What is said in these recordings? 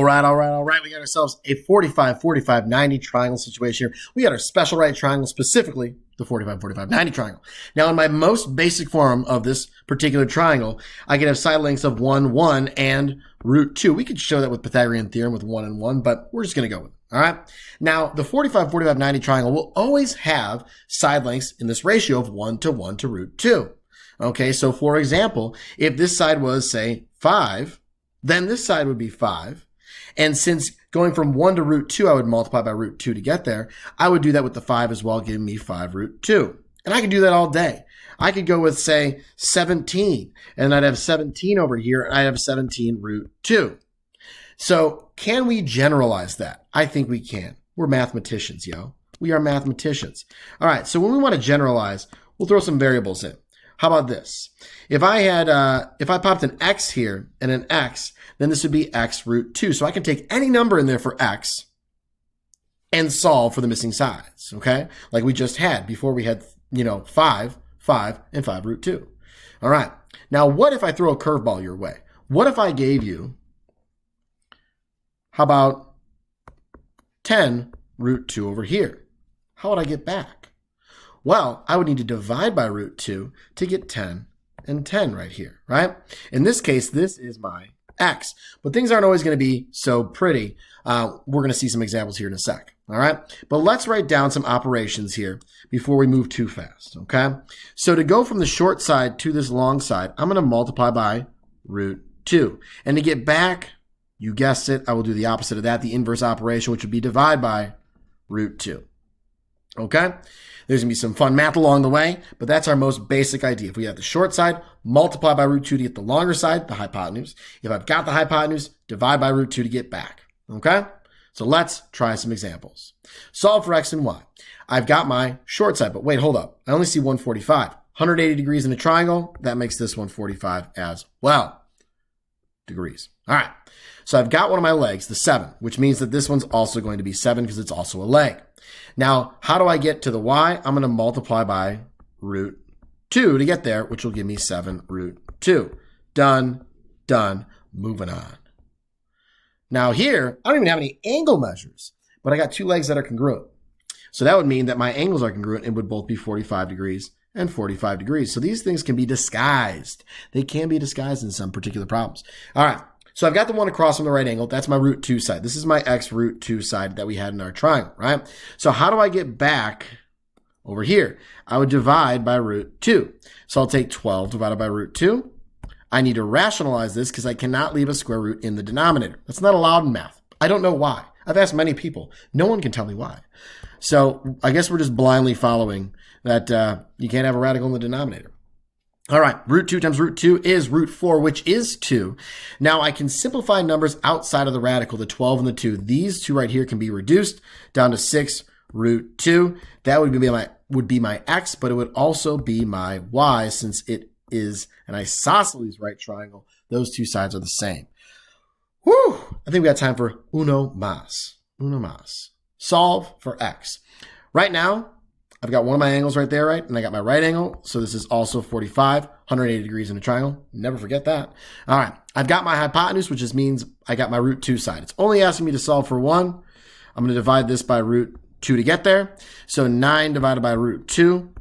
All right. We got ourselves a 45, 45, 90 triangle situation here. We got our special right triangle, specifically the 45, 45, 90 triangle. Now, in my most basic form of this particular triangle, I can have side lengths of 1, 1, and root 2. We could show that with Pythagorean theorem with 1 and 1, but we're just going to go with it. All right. Now, the 45, 45, 90 triangle will always have side lengths in this ratio of 1 to root 2. Okay, so for example, if this side was, say, 5, then this side would be 5. And since going from 1 to root 2, I would multiply by root 2 to get there, I would do that with the 5 as well, giving me 5 root 2. And I could do that all day. I could go with, say, 17, and I'd have 17 over here, and I'd have 17 root 2. So can we generalize that? I think we can. We're mathematicians, yo. We are mathematicians. All right, so when we want to generalize, we'll throw some variables in. How about this? If I popped an x here and an x, then this would be x root 2. So I can take any number in there for x and solve for the missing sides, okay? Like we just had before we had, 5, 5, and 5 root 2. All right. Now, what if I throw a curveball your way? What if I gave you, how about 10 root 2 over here? How would I get back? Well, I would need to divide by root 2 to get 10 and 10 right here, right? In this case, this is my x. But things aren't always going to be so pretty. We're going to see some examples here in a sec, all right? But let's write down some operations here before we move too fast, okay? So to go from the short side to this long side, I'm going to multiply by root 2. And to get back, you guessed it, I will do the opposite of that, the inverse operation, which would be divide by root 2, okay? There's going to be some fun math along the way, but that's our most basic idea. If we have the short side, multiply by root 2 to get the longer side, the hypotenuse. If I've got the hypotenuse, divide by root 2 to get back. Okay? So let's try some examples. Solve for x and y. I've got my short side, but wait, hold up. I only see 145. 180 degrees in a triangle. That makes this 145 as well. Degrees. All right. So I've got one of my legs, the 7, which means that this one's also going to be 7 because it's also a leg. Now, how do I get to the y? I'm going to multiply by root 2 to get there, which will give me 7 root 2. Done, done, moving on. Now here, I don't even have any angle measures, but I got two legs that are congruent. So that would mean that my angles are congruent and would both be 45 degrees and 45 degrees. So these things can be disguised. They can be disguised in some particular problems. All right. So I've got the one across from the right angle. That's my root 2 side. This is my x root 2 side that we had in our triangle, right? So how do I get back over here? I would divide by root 2. So I'll take 12 divided by root 2. I need to rationalize this because I cannot leave a square root in the denominator. That's not allowed in math. I don't know why. I've asked many people. No one can tell me why. So I guess we're just blindly following that you can't have a radical in the denominator. All right, root 2 times root 2 is root 4, which is 2. Now I can simplify numbers outside of the radical, the 12 and the 2. These two right here can be reduced down to 6 root 2. That would be my x, but it would also be my y since it is an isosceles right triangle. Those two sides are the same. Whew! I think we got time for uno más. Uno más. Solve for x. Right now, I've got one of my angles right there, right? And I got my right angle. So this is also 45, 180 degrees in a triangle. Never forget that. All right. I've got my hypotenuse, which just means I got my root 2 side. It's only asking me to solve for 1. I'm going to divide this by root 2 to get there. So 9 divided by root 2.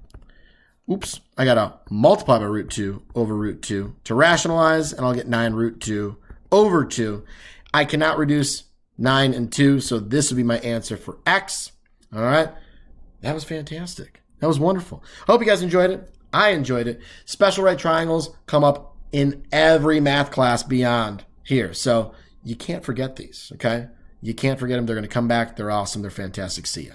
Oops. I got to multiply by root 2 over root 2 to rationalize, and I'll get 9 root 2 over 2. I cannot reduce 9 and 2, so this would be my answer for x. All right. That was fantastic. That was wonderful. Hope you guys enjoyed it. I enjoyed it. Special right triangles come up in every math class beyond here. So you can't forget these, okay? You can't forget them. They're going to come back. They're awesome. They're fantastic. See ya.